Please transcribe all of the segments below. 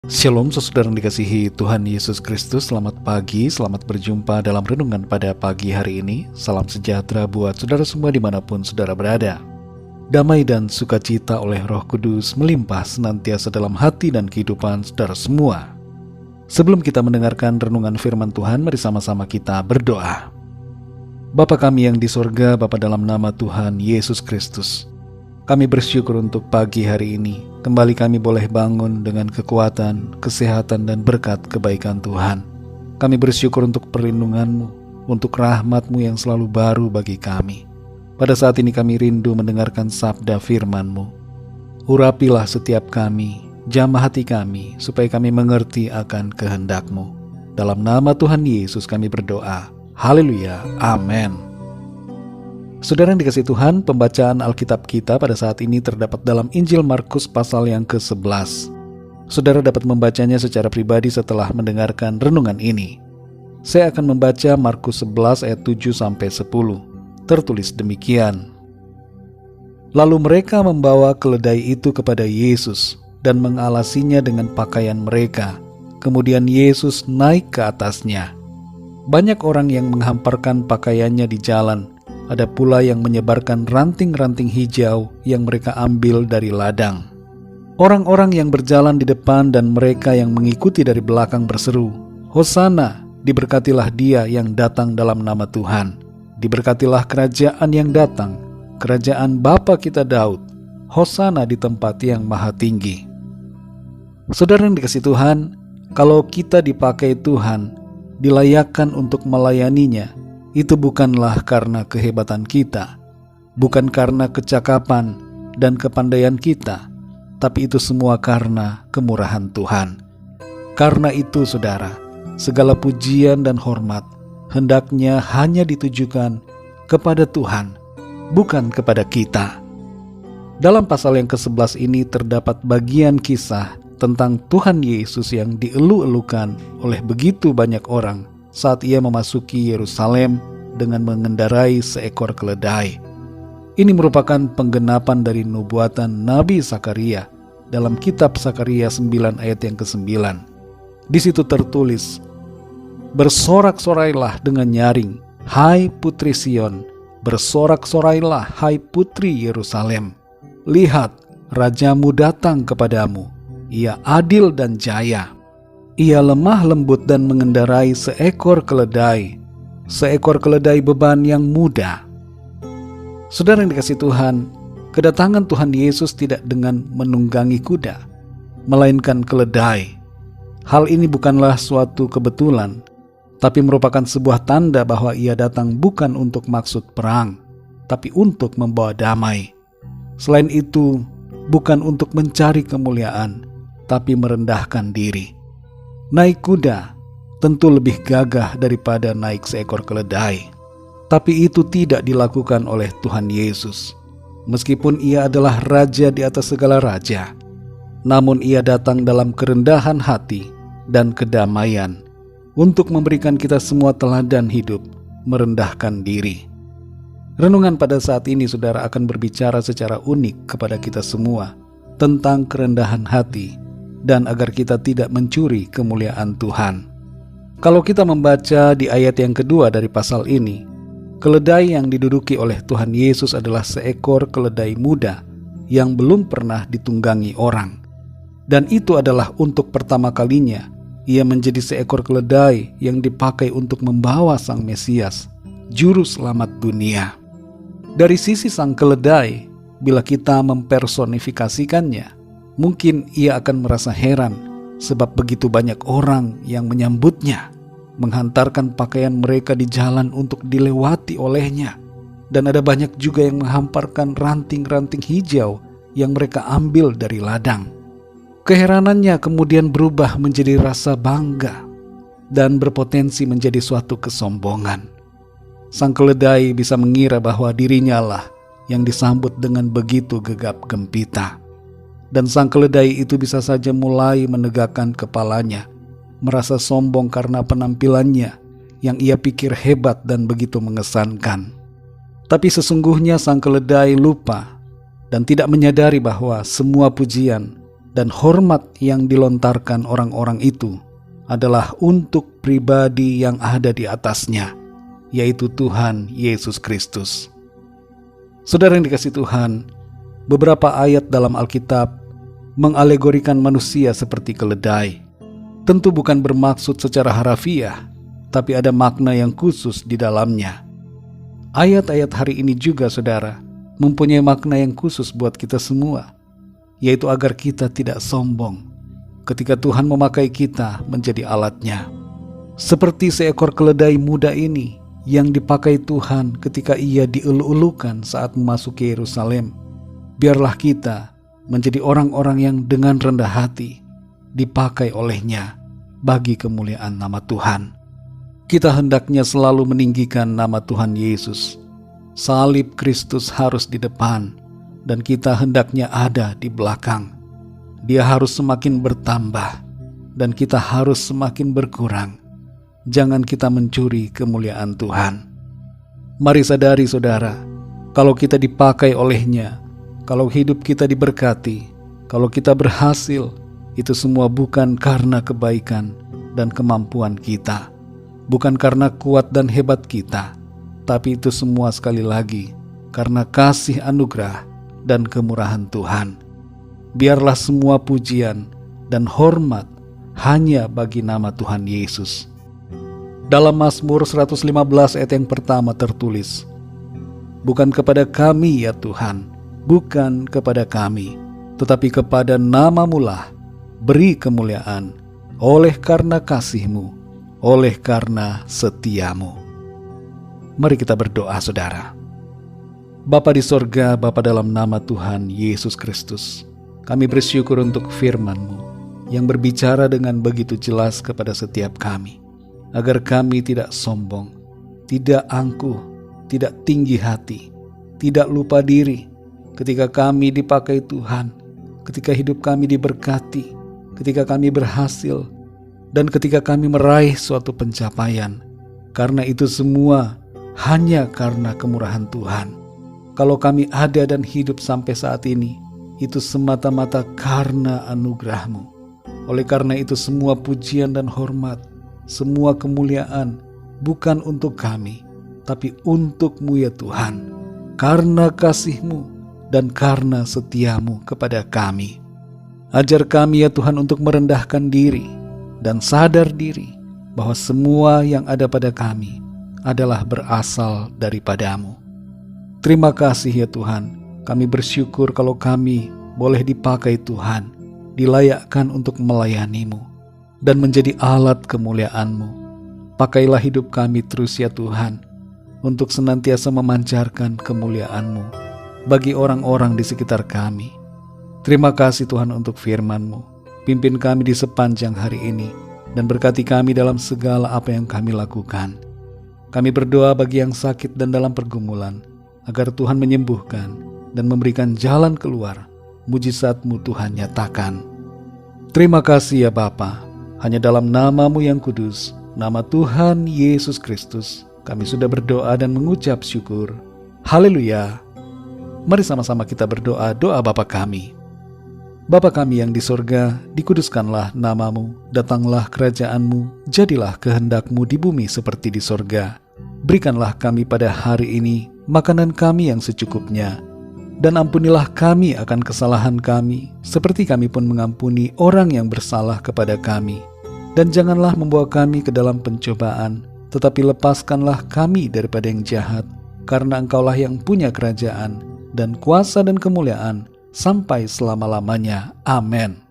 Shalom saudara yang dikasihi Tuhan Yesus Kristus. Selamat pagi, selamat berjumpa dalam renungan pada pagi hari ini. Salam sejahtera buat saudara semua dimanapun saudara berada. Damai dan sukacita oleh Roh Kudus melimpah senantiasa dalam hati dan kehidupan saudara semua. Sebelum kita mendengarkan renungan firman Tuhan, mari sama-sama kita berdoa. Bapa kami yang di sorga, Bapa dalam nama Tuhan Yesus Kristus, kami bersyukur untuk pagi hari ini. Kembali kami boleh bangun dengan kekuatan, kesehatan, dan berkat kebaikan Tuhan. Kami bersyukur untuk perlindungan-Mu, untuk rahmat-Mu yang selalu baru bagi kami. Pada saat ini kami rindu mendengarkan sabda firman-Mu. Urapilah setiap kami, jamah hati kami, supaya kami mengerti akan kehendak-Mu. Dalam nama Tuhan Yesus kami berdoa. Haleluya, amin. Saudara yang dikasihi Tuhan, pembacaan Alkitab kita pada saat ini terdapat dalam Injil Markus pasal yang ke-11. Saudara dapat membacanya secara pribadi setelah mendengarkan renungan ini. Saya akan membaca Markus 11 ayat 7-10. Tertulis demikian. Lalu mereka membawa keledai itu kepada Yesus dan mengalasinya dengan pakaian mereka. Kemudian Yesus naik ke atasnya. Banyak orang yang menghamparkan pakaiannya di jalan. Ada pula yang menyebarkan ranting-ranting hijau yang mereka ambil dari ladang. Orang-orang yang berjalan di depan dan mereka yang mengikuti dari belakang berseru, Hosana, diberkatilah dia yang datang dalam nama Tuhan. Diberkatilah kerajaan yang datang, kerajaan Bapa kita Daud. Hosana di tempat yang maha tinggi. Saudara yang dikasihi Tuhan, kalau kita dipakai Tuhan, dilayakkan untuk melayaninya, itu bukanlah karena kehebatan kita, bukan karena kecakapan dan kepandaian kita, tapi itu semua karena kemurahan Tuhan. Karena itu saudara, segala pujian dan hormat hendaknya hanya ditujukan kepada Tuhan, bukan kepada kita. Dalam pasal yang ke-11 ini terdapat bagian kisah tentang Tuhan Yesus yang dielu-elukan oleh begitu banyak orang saat ia memasuki Yerusalem dengan mengendarai seekor keledai. Ini merupakan penggenapan dari nubuatan Nabi Zakaria dalam kitab Zakaria 9 ayat yang ke-9. Di situ tertulis, bersorak-sorailah dengan nyaring, hai putri Sion, bersorak-sorailah hai putri Yerusalem. Lihat, rajamu datang kepadamu, ia adil dan jaya. Ia lemah lembut dan mengendarai seekor keledai beban yang muda. Saudara yang dikasihi Tuhan, kedatangan Tuhan Yesus tidak dengan menunggangi kuda, melainkan keledai. Hal ini bukanlah suatu kebetulan, tapi merupakan sebuah tanda bahwa ia datang bukan untuk maksud perang, tapi untuk membawa damai. Selain itu, bukan untuk mencari kemuliaan, tapi merendahkan diri. Naik kuda tentu lebih gagah daripada naik seekor keledai. Tapi itu tidak dilakukan oleh Tuhan Yesus. Meskipun ia adalah raja di atas segala raja, namun ia datang dalam kerendahan hati dan kedamaian untuk memberikan kita semua teladan hidup merendahkan diri. Renungan pada saat ini saudara akan berbicara secara unik kepada kita semua tentang kerendahan hati dan agar kita tidak mencuri kemuliaan Tuhan. Kalau kita membaca di ayat yang kedua dari pasal ini, keledai yang diduduki oleh Tuhan Yesus adalah seekor keledai muda yang belum pernah ditunggangi orang. Dan itu adalah untuk pertama kalinya ia menjadi seekor keledai yang dipakai untuk membawa Sang Mesias, Juru Selamat dunia. Dari sisi sang keledai, bila kita mempersonifikasikannya, mungkin ia akan merasa heran sebab begitu banyak orang yang menyambutnya, menghantarkan pakaian mereka di jalan untuk dilewati olehnya. Dan ada banyak juga yang menghamparkan ranting-ranting hijau yang mereka ambil dari ladang. Keheranannya kemudian berubah menjadi rasa bangga dan berpotensi menjadi suatu kesombongan. Sang keledai bisa mengira bahwa dirinya lah yang disambut dengan begitu gegap gempita. Dan sang keledai itu bisa saja mulai menegakkan kepalanya, merasa sombong karena penampilannya yang ia pikir hebat dan begitu mengesankan. Tapi sesungguhnya sang keledai lupa dan tidak menyadari bahwa semua pujian dan hormat yang dilontarkan orang-orang itu adalah untuk pribadi yang ada di atasnya, yaitu Tuhan Yesus Kristus. Saudara yang dikasihi Tuhan, beberapa ayat dalam Alkitab mengalegorikan manusia seperti keledai. Tentu bukan bermaksud secara harafiah, tapi ada makna yang khusus di dalamnya. Ayat-ayat hari ini juga, saudara, mempunyai makna yang khusus buat kita semua, yaitu agar kita tidak sombong ketika Tuhan memakai kita menjadi alatnya. Seperti seekor keledai muda ini yang dipakai Tuhan ketika ia dielu-elukan saat memasuki Yerusalem. Biarlah kita menjadi orang-orang yang dengan rendah hati dipakai olehnya bagi kemuliaan nama Tuhan. Kita hendaknya selalu meninggikan nama Tuhan Yesus. Salib Kristus harus di depan dan kita hendaknya ada di belakang. Dia harus semakin bertambah dan kita harus semakin berkurang. Jangan kita mencuri kemuliaan Tuhan. Mari sadari, saudara, kalau kita dipakai olehnya, kalau hidup kita diberkati, kalau kita berhasil, itu semua bukan karena kebaikan dan kemampuan kita, bukan karena kuat dan hebat kita, tapi itu semua sekali lagi karena kasih anugerah dan kemurahan Tuhan. Biarlah semua pujian dan hormat hanya bagi nama Tuhan Yesus. Dalam Mazmur 115 ayat yang pertama tertulis, "Bukan kepada kami ya Tuhan, bukan kepada kami, tetapi kepada nama-Mu lah beri kemuliaan, oleh karena kasih-Mu, oleh karena setia-Mu." Mari kita berdoa, saudara. Bapa di sorga, Bapa dalam nama Tuhan Yesus Kristus, kami bersyukur untuk firman-Mu yang berbicara dengan begitu jelas kepada setiap kami, agar kami tidak sombong, tidak angkuh, tidak tinggi hati, tidak lupa diri ketika kami dipakai Tuhan, ketika hidup kami diberkati, ketika kami berhasil, dan ketika kami meraih suatu pencapaian. Karena itu semua hanya karena kemurahan Tuhan. Kalau kami ada dan hidup sampai saat ini, itu semata-mata karena anugerah-Mu. Oleh karena itu semua pujian dan hormat, semua kemuliaan bukan untuk kami, tapi untuk-Mu ya Tuhan, karena kasih-Mu dan karena setia-Mu kepada kami. Ajar kami ya Tuhan untuk merendahkan diri dan sadar diri bahwa semua yang ada pada kami adalah berasal daripada-Mu. Terima kasih ya Tuhan, kami bersyukur kalau kami boleh dipakai Tuhan, dilayakkan untuk melayani-Mu dan menjadi alat kemuliaan-Mu. Pakailah hidup kami terus ya Tuhan, untuk senantiasa memancarkan kemuliaan-Mu bagi orang-orang di sekitar kami. Terima kasih Tuhan untuk firman-Mu. Pimpin kami di sepanjang hari ini dan berkati kami dalam segala apa yang kami lakukan. Kami berdoa bagi yang sakit dan dalam pergumulan, agar Tuhan menyembuhkan dan memberikan jalan keluar. Mujizat-Mu Tuhan nyatakan. Terima kasih ya Bapa, hanya dalam nama-Mu yang kudus, nama Tuhan Yesus Kristus, kami sudah berdoa dan mengucap syukur. Haleluya. Mari sama-sama kita berdoa doa Bapa kami. Bapa kami yang di sorga, dikuduskanlah nama-Mu, datanglah kerajaan-Mu, jadilah kehendak-Mu di bumi seperti di sorga. Berikanlah kami pada hari ini makanan kami yang secukupnya, dan ampunilah kami akan kesalahan kami, seperti kami pun mengampuni orang yang bersalah kepada kami. Dan janganlah membawa kami ke dalam pencobaan, tetapi lepaskanlah kami daripada yang jahat, karena Engkaulah yang punya kerajaan, dan kuasa dan kemuliaan, sampai selama-lamanya. Amin.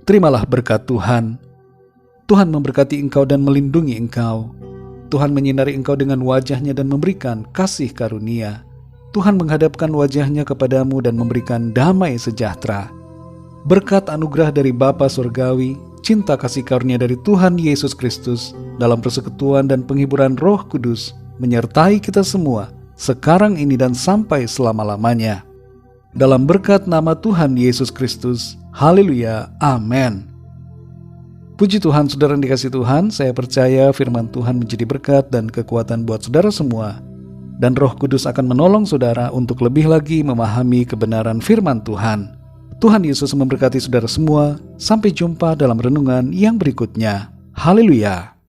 Terimalah berkat Tuhan. Tuhan memberkati engkau dan melindungi engkau. Tuhan menyinari engkau dengan wajah-Nya dan memberikan kasih karunia. Tuhan menghadapkan wajah-Nya kepadamu dan memberikan damai sejahtera. Berkat anugerah dari Bapa Surgawi, cinta kasih karunia dari Tuhan Yesus Kristus, dalam persekutuan dan penghiburan Roh Kudus, menyertai kita semua, sekarang ini dan sampai selama-lamanya. Dalam berkat nama Tuhan Yesus Kristus. Haleluya. Amin. Puji Tuhan, saudara yang dikasihi Tuhan, saya percaya firman Tuhan menjadi berkat dan kekuatan buat saudara semua. Dan Roh Kudus akan menolong saudara untuk lebih lagi memahami kebenaran firman Tuhan. Tuhan Yesus memberkati saudara semua. Sampai jumpa dalam renungan yang berikutnya. Haleluya!